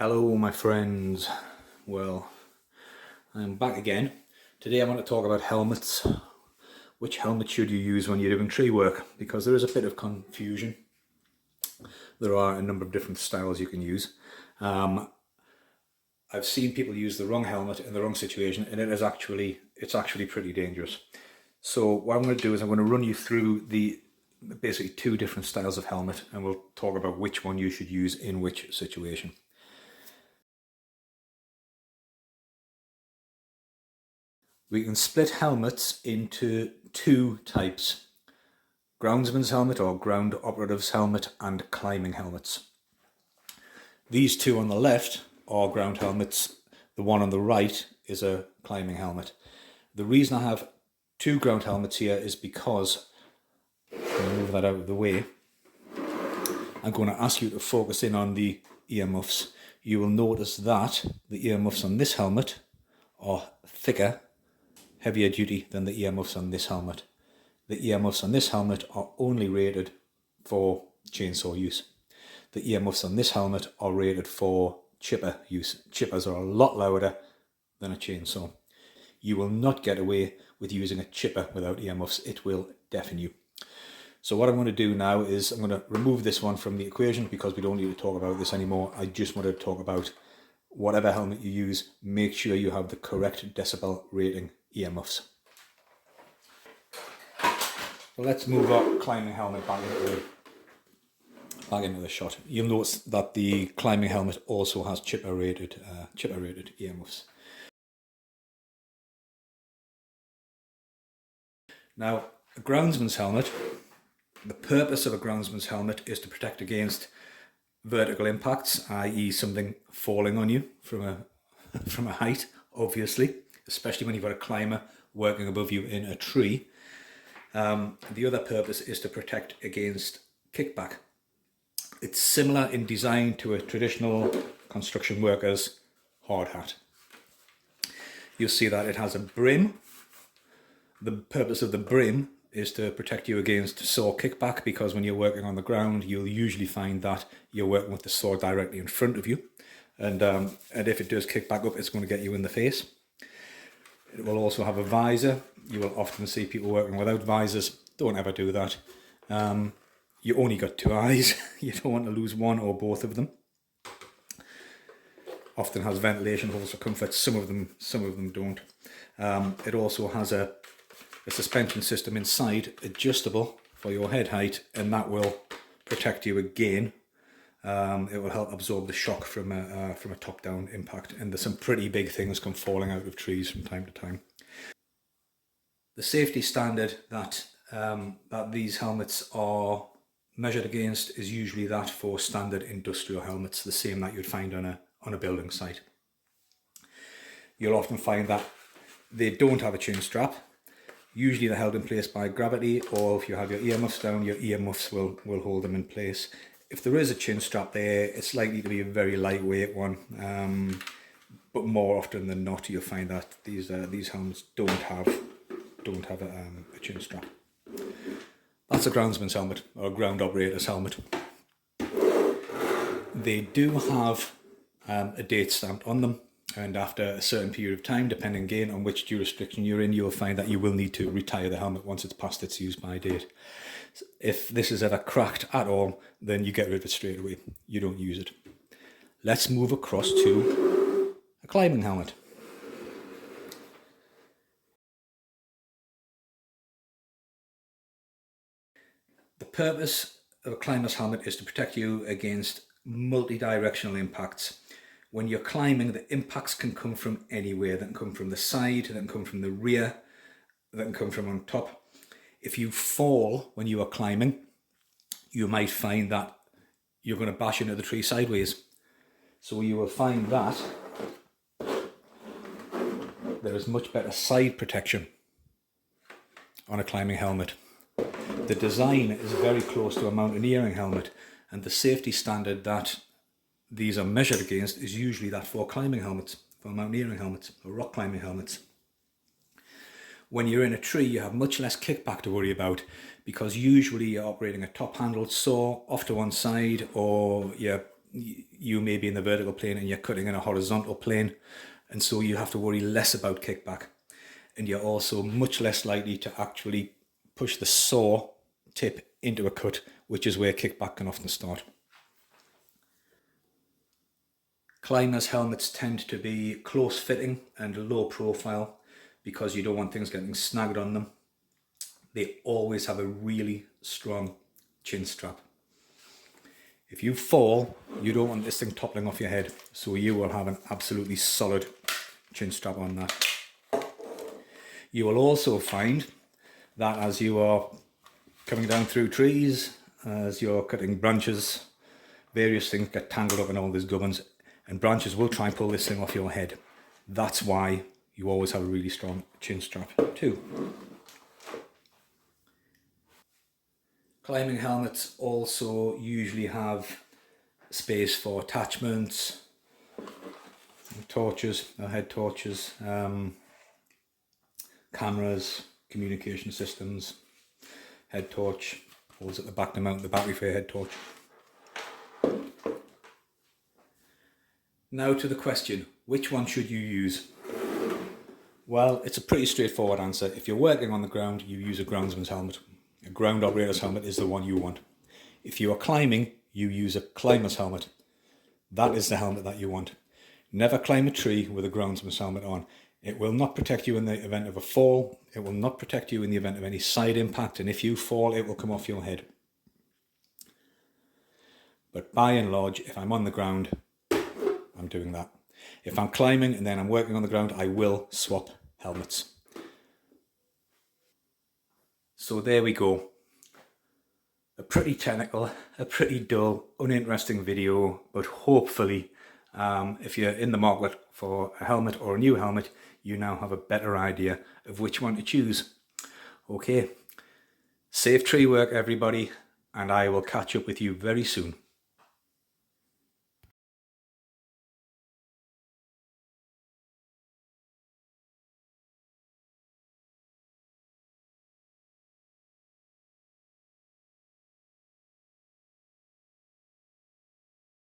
Hello my friends, well I'm back again. Today I want to talk about helmets. Which helmet should you use when you're doing tree work? Because there is a bit of confusion. There are a number of different styles you can use. I've seen people use the wrong helmet in the wrong situation and it's actually pretty dangerous. So what I'm going to do is I'm going to run you through the basically two different styles of helmet and we'll talk about which one you should use in which situation. We can split helmets into two types: groundsman's helmet or ground operative's helmet and climbing helmets. These two on the left are ground helmets. The one on the right is a climbing helmet. The reason I have two ground helmets here is because, I'm going to move that out of the way, I'm going to ask you to focus in on the earmuffs. You will notice that the earmuffs on this helmet are thicker, heavier duty than the earmuffs on this helmet. The earmuffs on this helmet are only rated for chainsaw use. The earmuffs on this helmet are rated for chipper use. Chippers are a lot louder than a chainsaw. You will not get away with using a chipper without earmuffs. It will deafen you. So what I'm going to do now is I'm going to remove this one from the equation because we don't need to talk about this anymore. I just want to talk about whatever helmet you use, make sure you have the correct decibel rating earmuffs. So let's move our climbing helmet back into the shot. You'll notice that the climbing helmet also has chipper rated earmuffs. Now, a groundsman's helmet, the purpose of a groundsman's helmet is to protect against vertical impacts, i.e. something falling on you from a height, obviously, especially when you've got a climber working above you in a tree. The other purpose is to protect against kickback. It's similar in design to a traditional construction worker's hard hat. You'll see that it has a brim. The purpose of the brim is to protect you against saw kickback, because when you're working on the ground, you'll usually find that you're working with the saw directly in front of you. And if it does kick back up, it's going to get you in the face. It will also have a visor. You will often see people working without visors. Don't ever do that. You only got two eyes. You don't want to lose one or both of them. Often has ventilation holes for comfort. Some of them don't. It also has a suspension system inside, adjustable for your head height, and that will protect you again. It will help absorb the shock from a top-down impact, and there's some pretty big things come falling out of trees from time to time. The safety standard that these helmets are measured against is usually that for standard industrial helmets, the same that you'd find on a building site. You'll often find that they don't have a chin strap. Usually they're held in place by gravity, or if you have your earmuffs down, your earmuffs will hold them in place. If there is a chin strap there, it's likely to be a very lightweight one, but more often than not, you'll find that these helmets don't have a chin strap. That's a groundsman's helmet or a ground operator's helmet. They do have a date stamped on them, and after a certain period of time, depending again on which jurisdiction you're in, you'll find that you will need to retire the helmet once it's past its use by date. If this is ever cracked at all, then you get rid of it straight away. You don't use it. Let's move across to a climbing helmet. The purpose of a climber's helmet is to protect you against multi-directional impacts. When you're climbing, the impacts can come from anywhere. They can come from the side, they can come from the rear, they can come from on top. If you fall when you are climbing, you might find that you're going to bash into the tree sideways. So you will find that there is much better side protection on a climbing helmet. The design is very close to a mountaineering helmet, and the safety standard that these are measured against is usually that for climbing helmets, for mountaineering helmets, or rock climbing helmets. When you're in a tree, you have much less kickback to worry about, because usually you're operating a top-handled saw off to one side, or you're you may be in the vertical plane and you're cutting in a horizontal plane, and so you have to worry less about kickback. And you're also much less likely to actually push the saw tip into a cut, which is where kickback can often start. Climbers' helmets tend to be close fitting and low profile because you don't want things getting snagged on them. They always have a really strong chin strap. If you fall, you don't want this thing toppling off your head, so you will have an absolutely solid chin strap on that. You will also find that as you are coming down through trees, as you're cutting branches, various things get tangled up in all these gubbins, and branches will try and pull this thing off your head. That's why you always have a really strong chin strap too. Climbing helmets also usually have space for attachments, torches, head torches, cameras, communication systems, head torch, holes at the back to mount the battery for your head torch. Now to the question, which one should you use? Well, it's a pretty straightforward answer. If you're working on the ground, you use a groundsman's helmet. A ground operator's helmet is the one you want. If you are climbing, you use a climber's helmet. That is the helmet that you want. Never climb a tree with a groundsman's helmet on. It will not protect you in the event of a fall. It will not protect you in the event of any side impact. And if you fall, it will come off your head. But by and large, if I'm on the ground, I'm doing that. If I'm climbing and then I'm working on the ground, I will swap helmets. So there we go. A pretty technical, a pretty dull, uninteresting video, but hopefully if you're in the market for a helmet or a new helmet, you now have a better idea of which one to choose. Okay, safe tree work everybody, and I will catch up with you very soon.